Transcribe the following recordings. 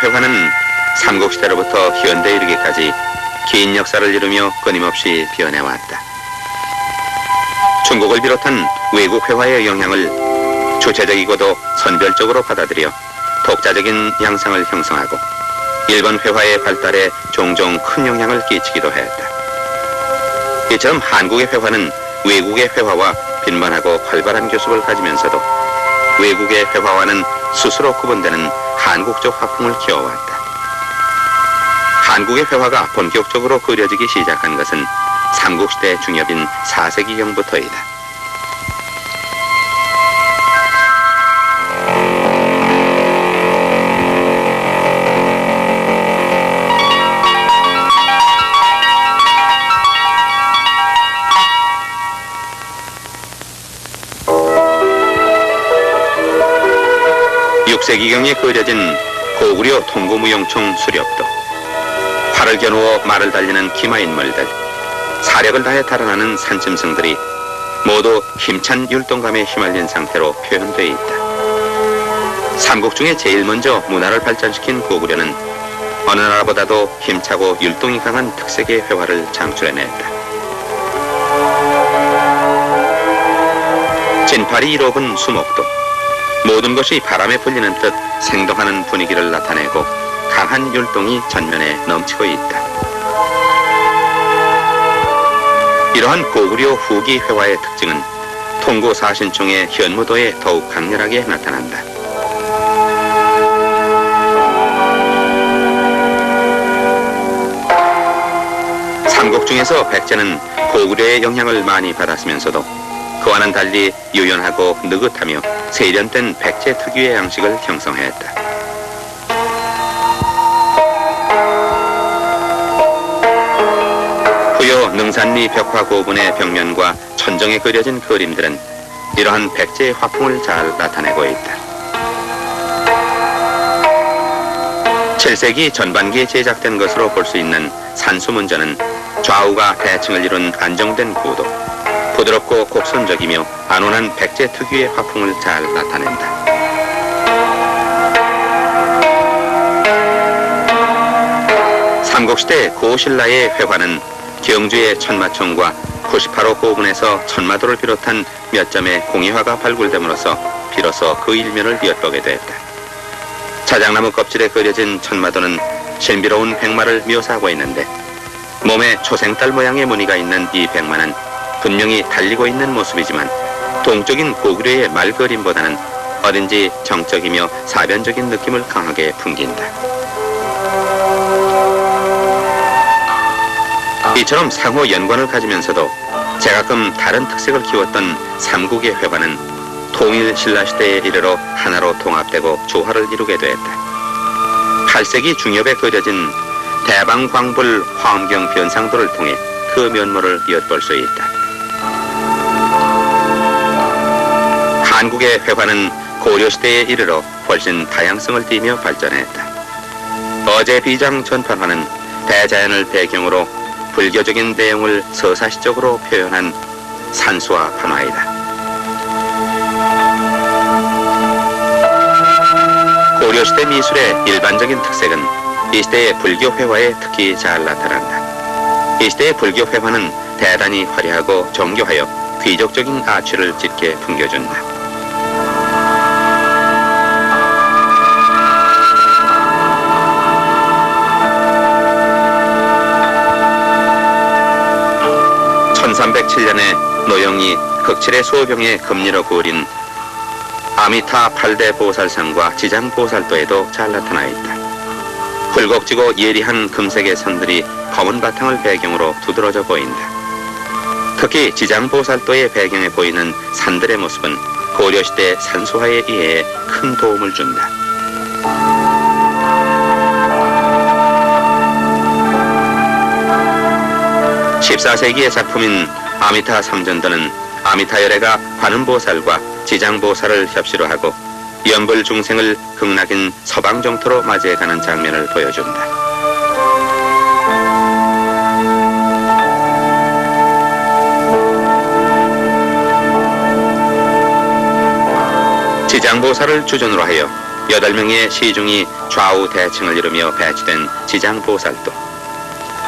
회화는 삼국시대로부터 현대에 이르기까지 긴 역사를 이루며 끊임없이 변해왔다. 중국을 비롯한 외국 회화의 영향을 주체적이고도 선별적으로 받아들여 독자적인 양상을 형성하고 일본 회화의 발달에 종종 큰 영향을 끼치기도 했다. 이처럼 한국의 회화는 외국의 회화와 빈번하고 활발한 교습을 가지면서도 외국의 회화와는 스스로 구분되는 한국적 화풍을 키워왔다. 한국의 회화가 본격적으로 그려지기 시작한 것은 삼국시대 중엽인 4세기경부터이다. 세기경에 그려진 고구려 통고무용총 수렵도, 활을 겨누어 말을 달리는 기마인물들, 사력을 다해 달아나는 산짐승들이 모두 힘찬 율동감에 휘말린 상태로 표현되어 있다. 삼국 중에 제일 먼저 문화를 발전시킨 고구려는 어느 나라보다도 힘차고 율동이 강한 특색의 회화를 창출해냈다. 진팔이 이로분 수목도, 모든 것이 바람에 불리는 듯 생동하는 분위기를 나타내고 강한 율동이 전면에 넘치고 있다. 이러한 고구려 후기 회화의 특징은 통고사신총의 현무도에 더욱 강렬하게 나타난다. 삼국 중에서 백제는 고구려의 영향을 많이 받았으면서도 그와는 달리 유연하고 느긋하며 세련된 백제 특유의 양식을 형성했다. 후여 능산리 벽화고분의 벽면과 천정에 그려진 그림들은 이러한 백제의 화풍을 잘 나타내고 있다. 7세기 전반기에 제작된 것으로 볼 수 있는 산수문전은 좌우가 대칭을 이룬 안정된 구도, 부드럽고 곡선적이며 안온한 백제 특유의 화풍을 잘 나타낸다. 삼국시대 고신라의 회화는 경주의 천마총과 98호 고분에서 천마도를 비롯한 몇 점의 공예화가 발굴됨으로써 비로소 그 일면을 엿보게 됐다. 자작나무 껍질에 그려진 천마도는 신비로운 백마를 묘사하고 있는데 몸에 초생달 모양의 무늬가 있는 이 백마는 분명히 달리고 있는 모습이지만 동적인 고구려의 말그림보다는 어딘지 정적이며 사변적인 느낌을 강하게 풍긴다. 이처럼 상호 연관을 가지면서도 제가끔 다른 특색을 키웠던 삼국의 회화는 통일 신라시대에 이르러 하나로 통합되고 조화를 이루게 되었다. 8세기 중엽에 그려진 대방광불 화엄경 변상도를 통해 그 면모를 엿볼 수 있다. 한국의 회화는 고려시대에 이르러 훨씬 다양성을 띠며 발전했다. 어제 비장 전판화는 대자연을 배경으로 불교적인 내용을 서사시적으로 표현한 산수화 판화이다. 고려시대 미술의 일반적인 특색은 이 시대의 불교 회화에 특히 잘 나타난다. 이 시대의 불교 회화는 대단히 화려하고 정교하여 귀족적인 아취를 짙게 풍겨준다. (1307년에) 노영이 극칠의 수호병에 금리로 그린 아미타 8대 보살상과 지장보살도에도 잘 나타나 있다. 굴곡지고 예리한 금색의 선들이 검은 바탕을 배경으로 두드러져 보인다. 특히 지장보살도의 배경에 보이는 산들의 모습은 고려시대 산수화의 이해에 큰 도움을 준다. (14세기의) 작품인 아미타 삼전도는 아미타열애가 관음보살과 지장보살을 협시로 하고 연불 중생을 극락인 서방정토로 맞이해가는 장면을 보여준다. 지장보살을 주전으로 하여 8명의 시중이 좌우 대칭을 이루며 배치된 지장보살도,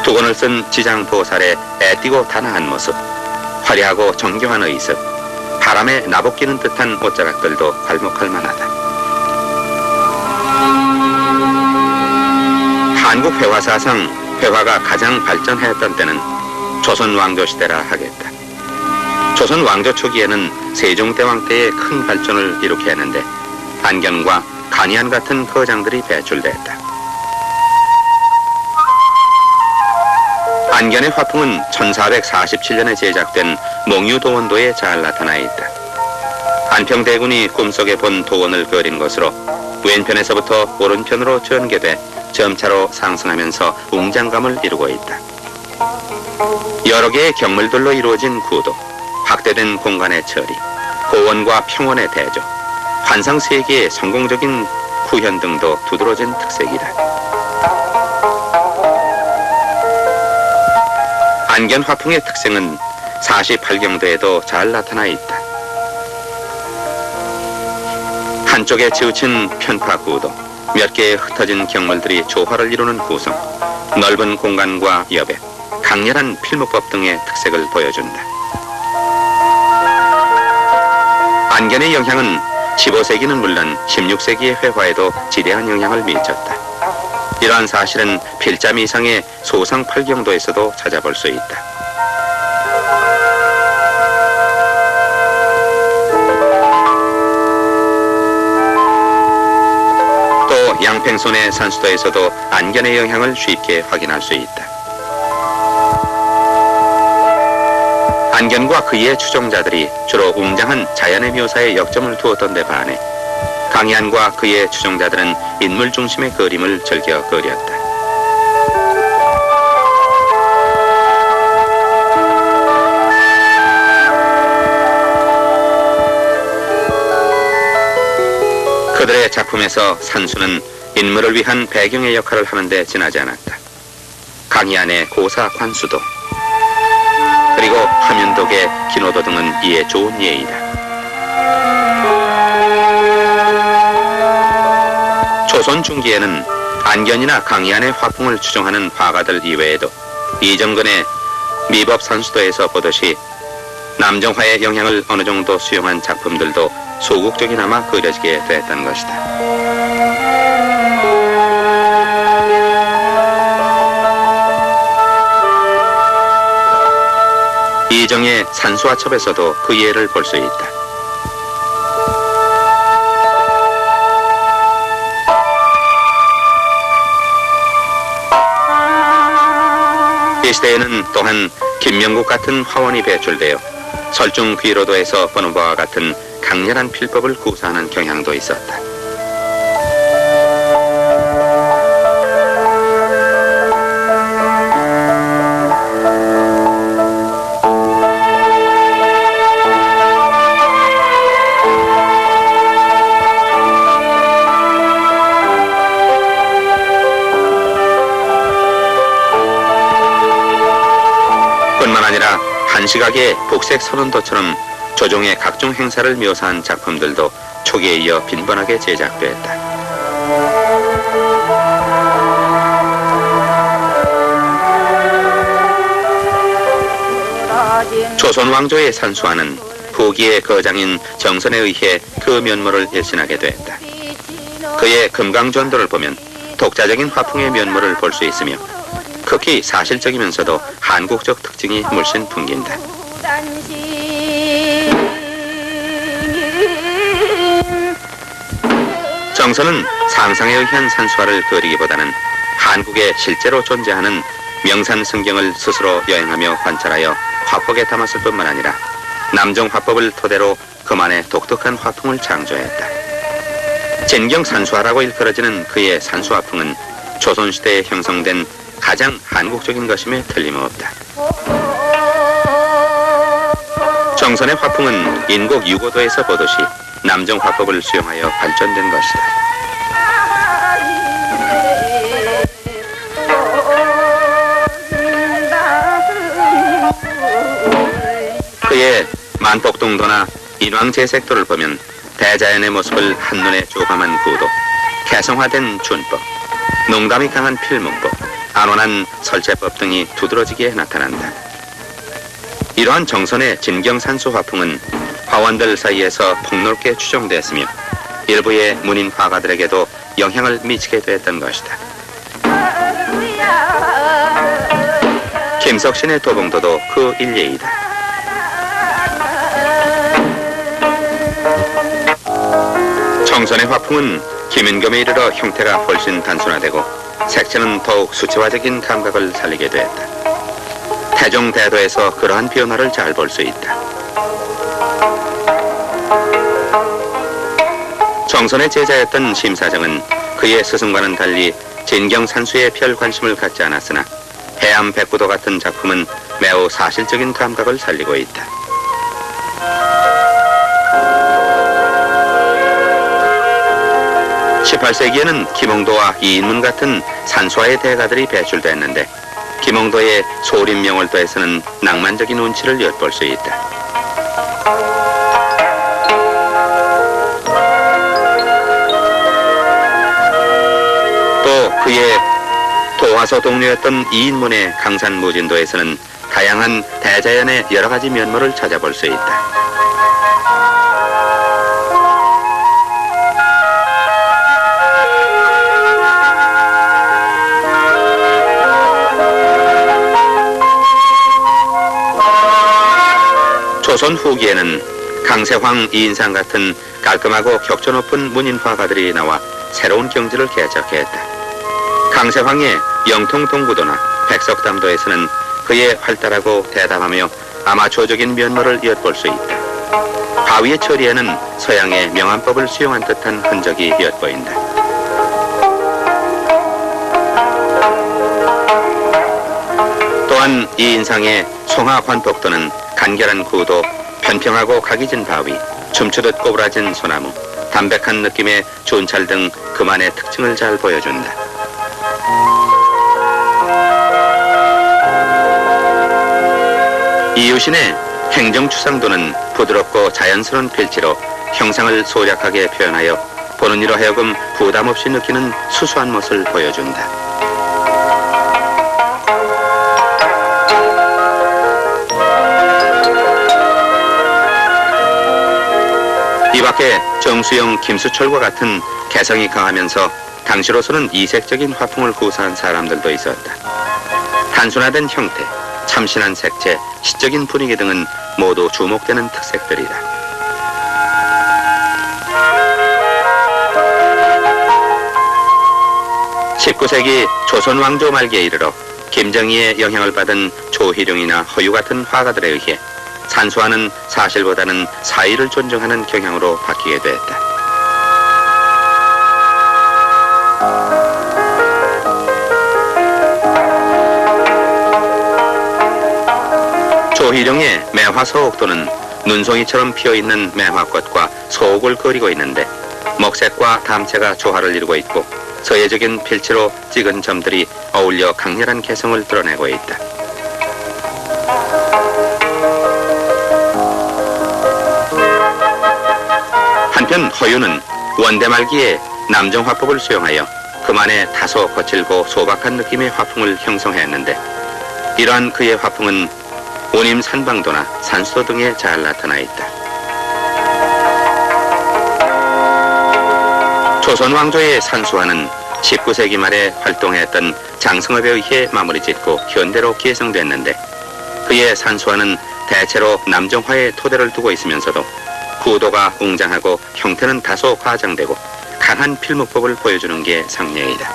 두건을 쓴 지장보살의 애띠고 단아한 모습, 화려하고 정교한 의습, 바람에 나복기는 듯한 옷자락들도 괄목할 만하다. 한국 회화사상 회화가 가장 발전했던 때는 조선 왕조 시대라 하겠다. 조선 왕조 초기에는 세종대왕 때에 큰 발전을 이루게 했는데 안견과 간이안 같은 거장들이 배출됐다. 안견의 화풍은 1447년에 제작된 몽유도원도에 잘 나타나 있다. 안평대군이 꿈속에 본 도원을 그린 것으로 왼편에서부터 오른편으로 전개돼 점차로 상승하면서 웅장감을 이루고 있다. 여러 개의 경물들로 이루어진 구도, 확대된 공간의 처리, 고원과 평원의 대조, 환상 세계의 성공적인 구현 등도 두드러진 특색이다. 안견 화풍의 특징은 48경도에도 잘 나타나 있다. 한쪽에 치우친 편파 구도, 몇 개의 흩어진 경물들이 조화를 이루는 구성, 넓은 공간과 여백, 강렬한 필목법 등의 특색을 보여준다. 안견의 영향은 15세기는 물론 16세기의 회화에도 지대한 영향을 미쳤다. 이러한 사실은 필자 미상의 소상팔경도에서도 찾아볼 수 있다. 또 양평손의 산수도에서도 안견의 영향을 쉽게 확인할 수 있다. 안견과 그의 추종자들이 주로 웅장한 자연의 묘사에 역점을 두었던 데 반해 강희안과 그의 추종자들은 인물 중심의 그림을 즐겨 그렸다. 그들의 작품에서 산수는 인물을 위한 배경의 역할을 하는데 지나지 않았다. 강희안의 고사 관수도, 그리고 화면독의 기노도 등은 이에 좋은 예이다. 조선 중기에는 안견이나 강희안의 화풍을 추종하는 화가들 이외에도 이정근의 미법산수도에서 보듯이 남정화의 영향을 어느 정도 수용한 작품들도 소극적이나마 그려지게 됐던 것이다. 이정의 산수화첩에서도 그 예를 볼 수 있다. 이 시대에는 또한 김명국 같은 화원이 배출되어 설중 귀로도에서 보는 바와 같은 강렬한 필법을 구사하는 경향도 있었다. 뿐만 아니라 한시각의 복색 선원도처럼 조종의 각종 행사를 묘사한 작품들도 초기에 이어 빈번하게 제작됐다. 조선 왕조의 산수화는 후기의 거장인 정선에 의해 그 면모를 일신하게 됐다. 그의 금강전도를 보면 독자적인 화풍의 면모를 볼 수 있으며 극히 사실적이면서도 한국적 특징이 물씬 풍긴다. 정선은 상상에 의한 산수화를 그리기보다는 한국에 실제로 존재하는 명산성경을 스스로 여행하며 관찰하여 화폭에 담았을 뿐만 아니라 남정화법을 토대로 그만의 독특한 화풍을 창조했다. 진경산수화라고 일컬어지는 그의 산수화풍은 조선시대에 형성된 가장 한국적인 것임에 틀림없다. 정선의 화풍은 인국 유고도에서 보듯이 남정화법을 수용하여 발전된 것이다. 그의 만복동도나 인왕제색도를 보면 대자연의 모습을 한눈에 조감한 구도, 개성화된 준법, 농담이 강한 필문법, 안온한 설제법 등이 두드러지게 나타난다. 이러한 정선의 진경산수 화풍은 화원들 사이에서 폭넓게 추정되었으며 일부의 문인 화가들에게도 영향을 미치게 되었던 것이다. 김석신의 도봉도도 그 일례이다. 정선의 화풍은 김윤겸에 이르러 형태가 훨씬 단순화되고 색채는 더욱 수채화적인 감각을 살리게 되었다. 태종대도에서 그러한 변화를 잘 볼 수 있다. 정선의 제자였던 심사정은 그의 스승과는 달리 진경산수에 별 관심을 갖지 않았으나 해암백구도 같은 작품은 매우 사실적인 감각을 살리고 있다. (18세기에는) 김홍도와 이인문 같은 산수화의 대가들이 배출됐는데 김홍도의 소림명월도에서는 낭만적인 운치를 엿볼 수 있다. 또 그의 도화서 동료였던 이인문의 강산무진도에서는 다양한 대자연의 여러 가지 면모를 찾아볼 수 있다. 조선 후기에는 강세황, 이인상 같은 깔끔하고 격조 높은 문인 화가들이 나와 새로운 경지를 개척했다. 강세황의 영통동구도나 백석담도에서는 그의 활달하고 대담하며 아마추어적인 면모를 엿볼 수 있다. 바위의 처리에는 서양의 명암법을 수용한 듯한 흔적이 엿보인다. 또한 이인상의 송하관폭도는 간결한 구도, 편평하고 각이 진 바위, 춤추듯 꼬부라진 소나무, 담백한 느낌의 준찰 등 그만의 특징을 잘 보여준다. 이유신의 행정추상도는 부드럽고 자연스러운 필지로 형상을 소략하게 표현하여 보는 이로 하여금 부담 없이 느끼는 수수한 멋을 보여준다. 이 밖에 정수영, 김수철과 같은 개성이 강하면서 당시로서는 이색적인 화풍을 구사한 사람들도 있었다. 단순화된 형태, 참신한 색채, 시적인 분위기 등은 모두 주목되는 특색들이다. (19세기) 조선 왕조 말기에 이르러 김정희의 영향을 받은 조희룡이나 허유 같은 화가들에 의해 산수화는 사실보다는 사의를 존중하는 경향으로 바뀌게 되었다. 조희룡의 매화서옥도는 눈송이처럼 피어있는 매화꽃과 소옥을 그리고 있는데 먹색과 담체가 조화를 이루고 있고 서예적인 필체로 찍은 점들이 어울려 강렬한 개성을 드러내고 있다. 한편 허유는 원대 말기에 남정화법을 수용하여 그만의 다소 거칠고 소박한 느낌의 화풍을 형성했는데 이러한 그의 화풍은 운임 산방도나 산수도 등에 잘 나타나 있다. 조선 왕조의 산수화는 19세기 말에 활동했던 장승업에 의해 마무리 짓고 현대로 계승됐는데 그의 산수화는 대체로 남정화의 토대를 두고 있으면서도 구도가 웅장하고 형태는 다소 과장되고 강한 필목법을 보여주는 게 상례이다.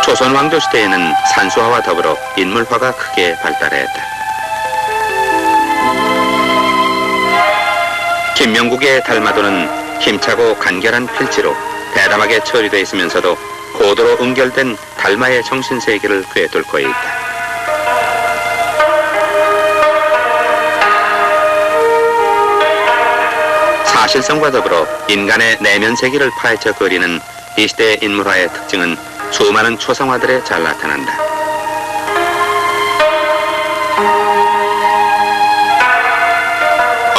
조선 왕조 시대에는 산수화와 더불어 인물화가 크게 발달했다. 김명국의 달마도는 힘차고 간결한 필지로 대담하게 처리되어 있으면서도 고도로 응결된 달마의 정신세계를 꿰뚫고 있다. 사실성과 더불어 인간의 내면 세계를 파헤쳐 그리는 이 시대의 인물화의 특징은 수많은 초상화들에 잘 나타난다.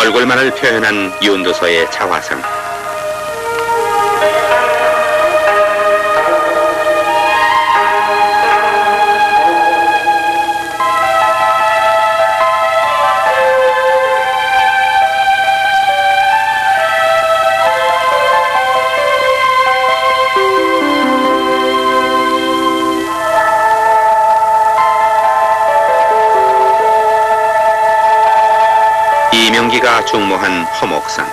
얼굴만을 표현한 윤도서의 자화상. 이명기가 중모한 허목상.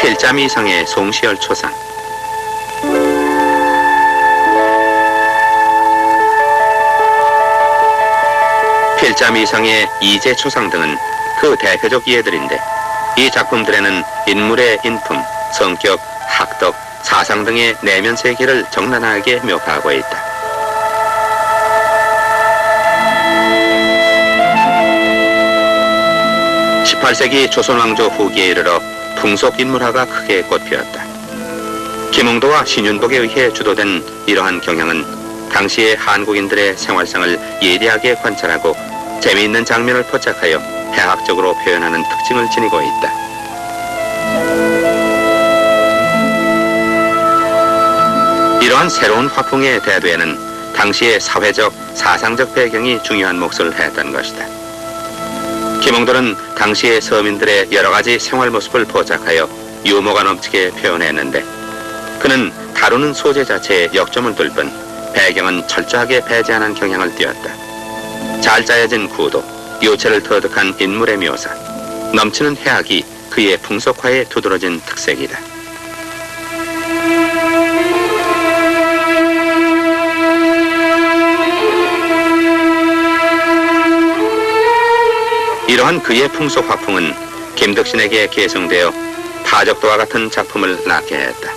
필자미상의 송시열 초상. 필자미상의 이제 초상 등은 그 대표적 예들인데, 이 작품들에는 인물의 인품, 성격, 학덕, 사상 등의 내면 세계를 적나라하게 묘사하고 있다. (18세기) 조선 왕조 후기에 이르러 풍속 인물화가 크게 꽃피었다. 김홍도와 신윤복에 의해 주도된 이러한 경향은 당시의 한국인들의 생활상을 예리하게 관찰하고 재미있는 장면을 포착하여 해학적으로 표현하는 특징을 지니고 있다. 이러한 새로운 화풍의 대두에는 당시의 사회적, 사상적 배경이 중요한 몫을 했던 것이다. 김홍도는 당시의 서민들의 여러 가지 생활 모습을 포착하여 유머가 넘치게 표현했는데, 그는 다루는 소재 자체에 역점을 둘 뿐 배경은 철저하게 배제하는 경향을 띄었다. 잘 짜여진 구도, 요체를 터득한 인물의 묘사, 넘치는 해학이 그의 풍속화에 두드러진 특색이다. 이러한 그의 풍속 화풍은 김덕신에게 계승되어 타적도와 같은 작품을 낳게 했다.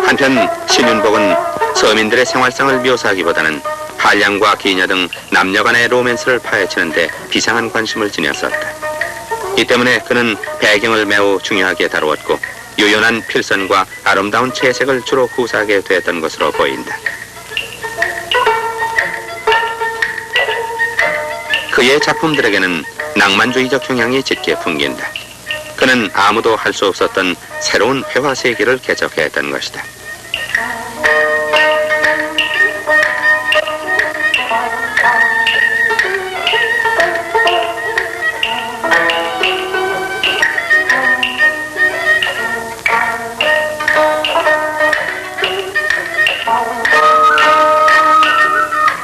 한편 신윤복은 서민들의 생활상을 묘사하기보다는 한량과 기녀 등 남녀 간의 로맨스를 파헤치는 데 비상한 관심을 지녔었다. 이 때문에 그는 배경을 매우 중요하게 다루었고 유연한 필선과 아름다운 채색을 주로 구사하게 되었던 것으로 보인다. 그의 작품들에게는 낭만주의적 경향이 짙게 풍긴다. 그는 아무도 할 수 없었던 새로운 회화 세계를 개척했던 것이다.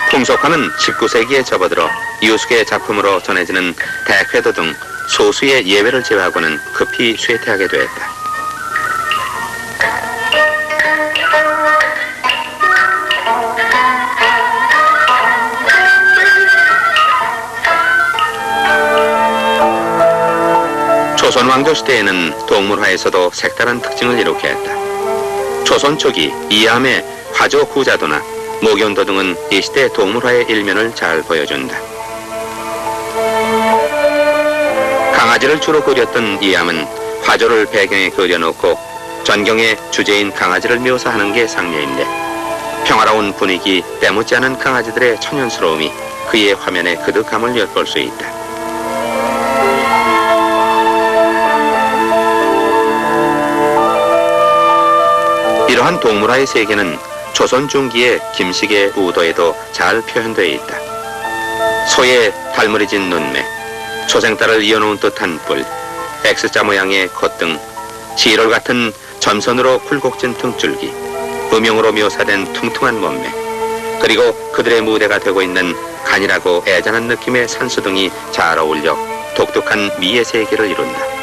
풍속화는 19세기에 접어들어 이우숙의 작품으로 전해지는 대쾌도 등 소수의 예외를 제외하고는 급히 쇠퇴하게 되었다. 조선 왕조 시대에는 동물화에서도 색다른 특징을 이룩해 했다. 조선 초기 이암의 화조 구자도나 목연도 등은 이 시대 동물화의 일면을 잘 보여준다. 강아지를 주로 그렸던 이암은 화조를 배경에 그려놓고 전경의 주제인 강아지를 묘사하는 게 상례인데, 평화로운 분위기, 때묻지 않은 강아지들의 천연스러움이 그의 화면에 그득함을 엿볼 수 있다. 이러한 동물화의 세계는 조선 중기의 김식의 우도에도 잘 표현되어 있다. 소의 달무리진 눈매, 초생딸을 이어놓은 듯한 뿔, X자 모양의 콧등, 지롤 같은 점선으로 굴곡진 등줄기, 음영으로 묘사된 퉁퉁한 몸매, 그리고 그들의 무대가 되고 있는 간이라고 애잔한 느낌의 산수 등이 잘 어울려 독특한 미의 세계를 이룬다.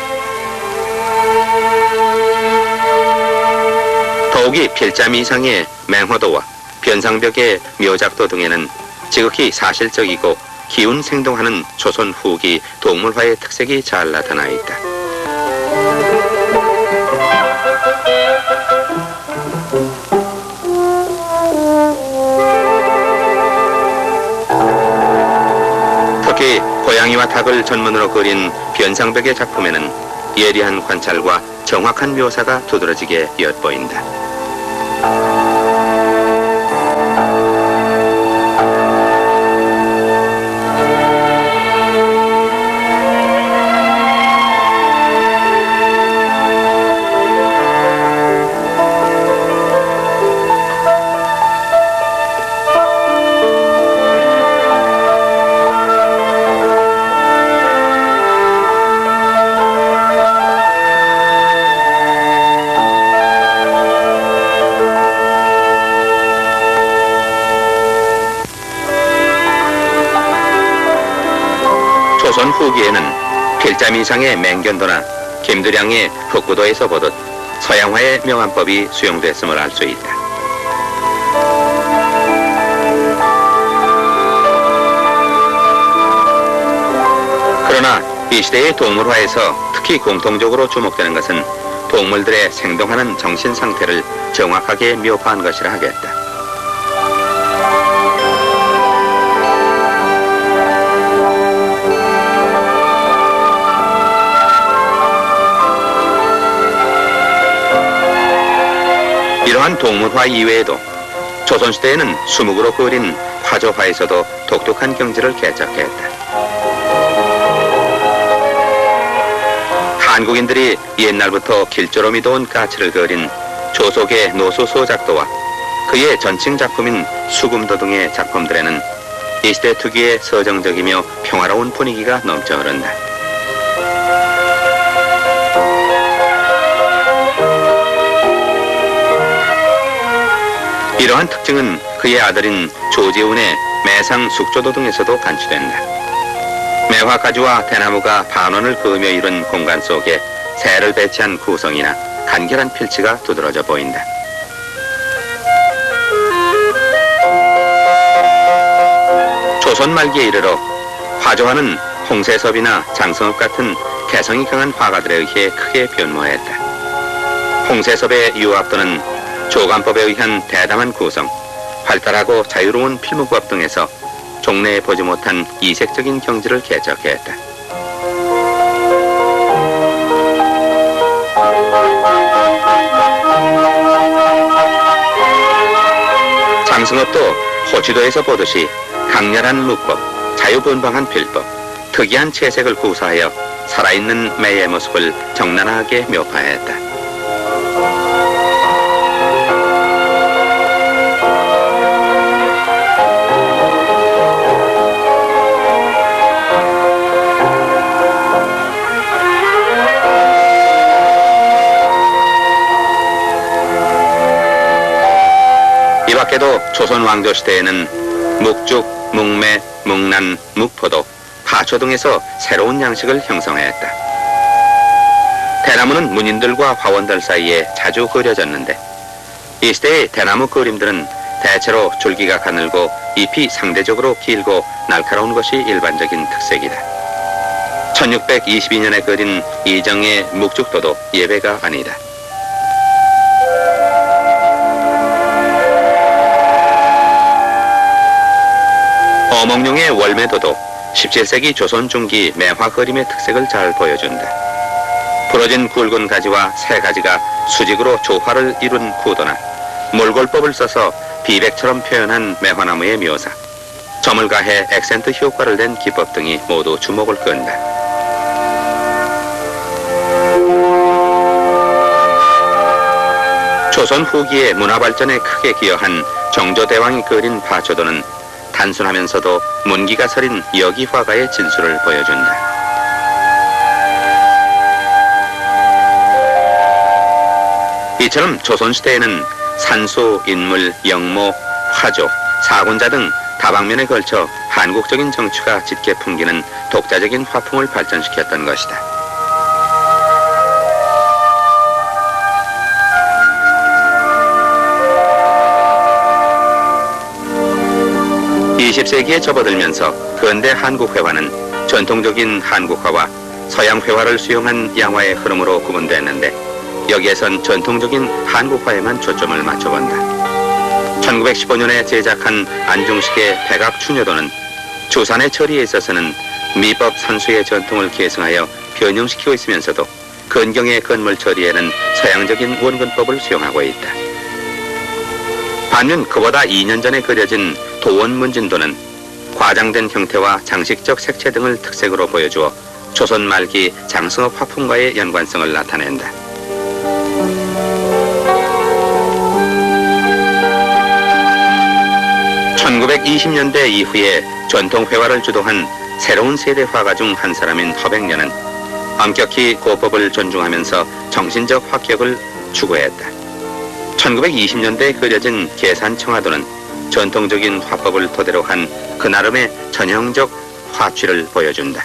더욱이 필자미상의 맹화도와 변상벽의 묘작도 등에는 지극히 사실적이고 기운 생동하는 조선 후기 동물화의 특색이 잘 나타나 있다. 고양이와 닭을 전문으로 그린 변상벽의 작품에는 예리한 관찰과 정확한 묘사가 두드러지게 엿보인다. 조선 후기에는 필자민상의 맹견도나 김두량의 흑구도에서 보듯 서양화의 명안법이 수용됐음을 알 수 있다. 그러나 이 시대의 동물화에서 특히 공통적으로 주목되는 것은 동물들의 생동하는 정신 상태를 정확하게 묘사한 것이라 하겠다. 이러한 동물화 이외에도 조선시대에는 수묵으로 그린 화조화에서도 독특한 경지를 개척했다. 한국인들이 옛날부터 길조로 믿어온 까치를 그린 조속의 노수소작도와 그의 전칭 작품인 수금도 등의 작품들에는 이 시대 특유의 서정적이며 평화로운 분위기가 넘쳐 흐른다. 이러한 특징은 그의 아들인 조지훈의 매상 숙조도 등에서도 간취된다. 매화가지와 대나무가 반원을 그으며 이룬 공간 속에 새를 배치한 구성이나 간결한 필치가 두드러져 보인다. 조선 말기에 이르러 화조화는 홍세섭이나 장성읍 같은 개성이 강한 화가들에 의해 크게 변모했다. 홍세섭의 유압도는 조감법에 의한 대담한 구성, 활달하고 자유로운 필무구합 등에서 종래에 보지 못한 이색적인 경지를 개척했다. 장승업도 호치도에서 보듯이 강렬한 묵법, 자유분방한 필법, 특이한 채색을 구사하여 살아있는 매의 모습을 적나라하게 묘사했다. 이 밖에도 조선 왕조 시대에는 묵죽, 묵매, 묵난, 묵포도, 파초 등에서 새로운 양식을 형성했다. 대나무는 문인들과 화원들 사이에 자주 그려졌는데 이 시대의 대나무 그림들은 대체로 줄기가 가늘고 잎이 상대적으로 길고 날카로운 것이 일반적인 특색이다. 1622년에 그린 이정의 묵죽도도 예외가 아니다. 어몽룡의 월매도도 17세기 조선 중기 매화 그림의 특색을 잘 보여준다. 부러진 굵은 가지와 새 가지가 수직으로 조화를 이룬 구도나 몰골법을 써서 비백처럼 표현한 매화나무의 묘사, 점을 가해 액센트 효과를 낸 기법 등이 모두 주목을 끈다. 조선 후기의 문화발전에 크게 기여한 정조대왕이 그린 파초도는 단순하면서도 문기가 서린 여기화가의 진수를 보여준다. 이처럼 조선시대에는 산수, 인물, 영모, 화조, 사군자 등 다방면에 걸쳐 한국적인 정취가 짙게 풍기는 독자적인 화풍을 발전시켰던 것이다. 20세기에 접어들면서 근대 한국회화는 전통적인 한국화와 서양회화를 수용한 양화의 흐름으로 구분됐는데 여기에선 전통적인 한국화에만 초점을 맞춰본다. 1915년에 제작한 안중식의 백악추녀도는 주산의 처리에 있어서는 미법 산수의 전통을 계승하여 변형시키고 있으면서도 근경의 건물 처리에는 서양적인 원근법을 수용하고 있다. 반면 그보다 2년 전에 그려진 도원문진도는 과장된 형태와 장식적 색채 등을 특색으로 보여주어 조선 말기 장승업 화풍과의 연관성을 나타낸다. (1920년대) 이후에 전통회화를 주도한 새로운 세대 화가 중 한 사람인 허백년은 엄격히 고법을 존중하면서 정신적 합격을 추구했다. 1920년대에 그려진 계산청화도는 전통적인 화법을 토대로 한 그 나름의 전형적 화취를 보여준다.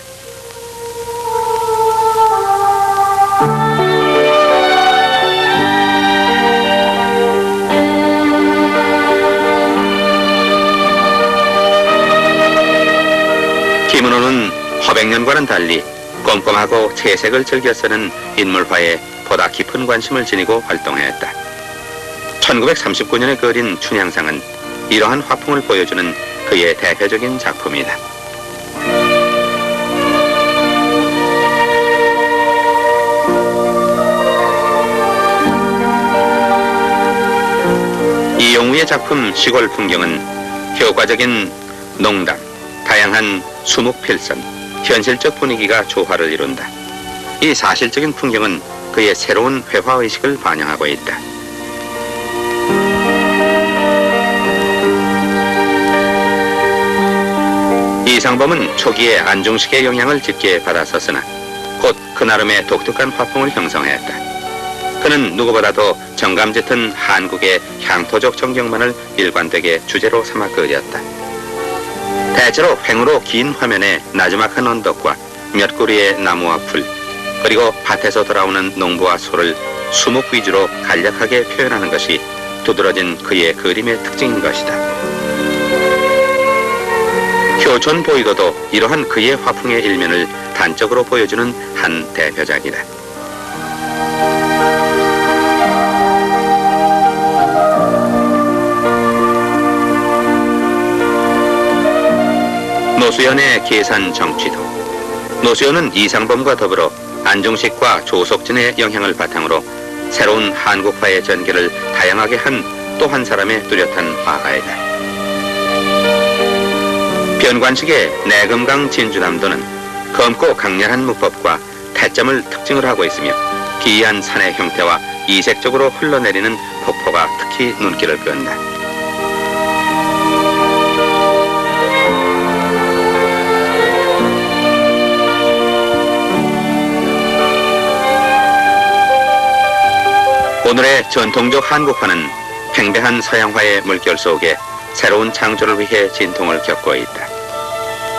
김은호는 허백년과는 달리 꼼꼼하고 채색을 즐겨 쓰는 인물화에 보다 깊은 관심을 지니고 활동했다. 1939년에 그린 춘향상은 이러한 화풍을 보여주는 그의 대표적인 작품이다. 이용우의 작품 시골 풍경은 효과적인 농담, 다양한 수묵필선, 현실적 분위기가 조화를 이룬다. 이 사실적인 풍경은 그의 새로운 회화의식을 반영하고 있다. 이상범은 초기에 안중식의 영향을 짙게 받았었으나 곧 그 나름의 독특한 화풍을 형성했다. 그는 누구보다도 정감 짙은 한국의 향토적 정경만을 일관되게 주제로 삼아 그렸다. 대체로 횡으로 긴 화면에 나지막한 언덕과 몇 그루의 나무와 풀, 그리고 밭에서 돌아오는 농부와 소를 수묵 위주로 간략하게 표현하는 것이 두드러진 그의 그림의 특징인 것이다. 효촌 보이도도 이러한 그의 화풍의 일면을 단적으로 보여주는 한 대표작이다. 노수연의 계산 정취도. 노수연은 이상범과 더불어 안중식과 조석진의 영향을 바탕으로 새로운 한국화의 전개를 다양하게 한 또 한 사람의 뚜렷한 화가이다. 변관식의 내금강 진주남도는 검고 강렬한 무법과 태점을 특징을 하고 있으며 기이한 산의 형태와 이색적으로 흘러내리는 폭포가 특히 눈길을 끈다. 오늘의 전통적 한국화는 팽배한 서양화의 물결 속에 새로운 창조를 위해 진통을 겪고 있다.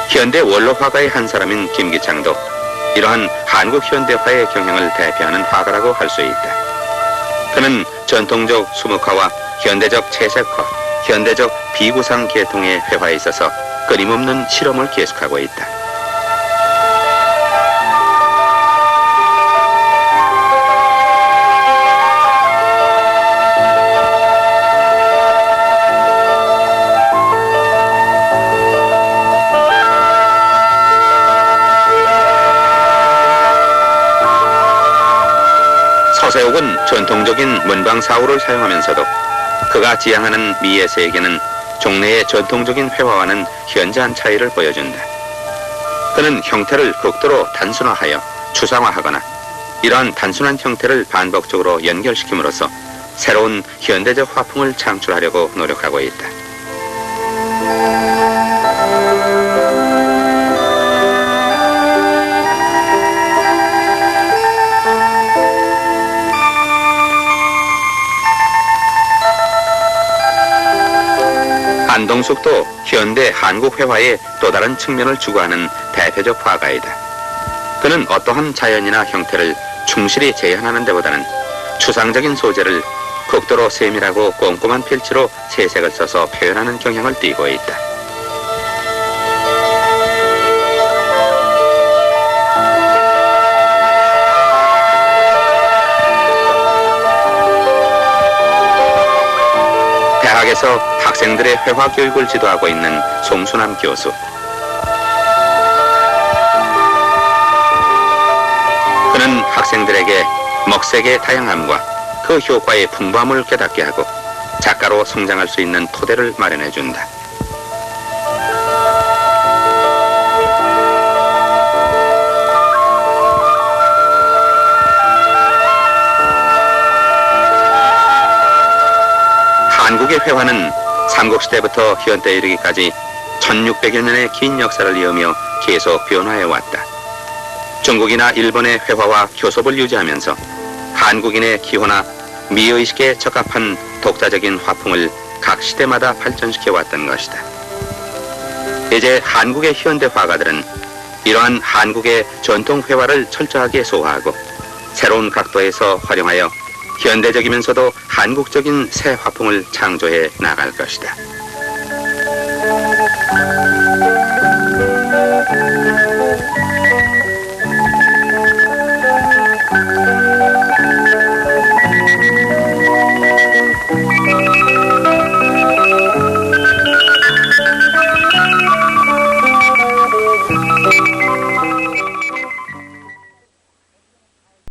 현대 원로 화가의 한 사람인 김기창도 이러한 한국 현대화의 경향을 대표하는 화가라고 할 수 있다. 그는 전통적 수묵화와 현대적 채색화, 현대적 비구상 계통의 회화에 있어서 끊임없는 실험을 계속하고 있다. 서세옥은 전통적인 문방사우를 사용하면서도 그가 지향하는 미의 세계는 종래의 전통적인 회화와는 현저한 차이를 보여준다. 그는 형태를 극도로 단순화하여 추상화하거나 이러한 단순한 형태를 반복적으로 연결시킴으로써 새로운 현대적 화풍을 창출하려고 노력하고 있다. 안동숙도 현대 한국 회화의 또 다른 측면을 추구하는 대표적 화가이다. 그는 어떠한 자연이나 형태를 충실히 재현하는 데보다는 추상적인 소재를 극도로 세밀하고 꼼꼼한 필치로 채색을 써서 표현하는 경향을 띠고 있다. 대학에서 학생들의 회화 교육을 지도하고 있는 송순남 교수. 학생들에게 먹색의 다양함과 그 효과의 풍부함을 깨닫게 하고 작가로 성장할 수 있는 토대를 마련해 준다. 한국의 회화는 삼국시대부터 현대에 이르기까지 1600여 년의 긴 역사를 이으며 계속 변화해 왔다. 중국이나 일본의 회화와 교섭을 유지하면서 한국인의 기호나 미의식에 적합한 독자적인 화풍을 각 시대마다 발전시켜 왔던 것이다. 이제 한국의 현대 화가들은 이러한 한국의 전통 회화를 철저하게 소화하고 새로운 각도에서 활용하여 현대적이면서도 한국적인 새 화풍을 창조해 나갈 것이다.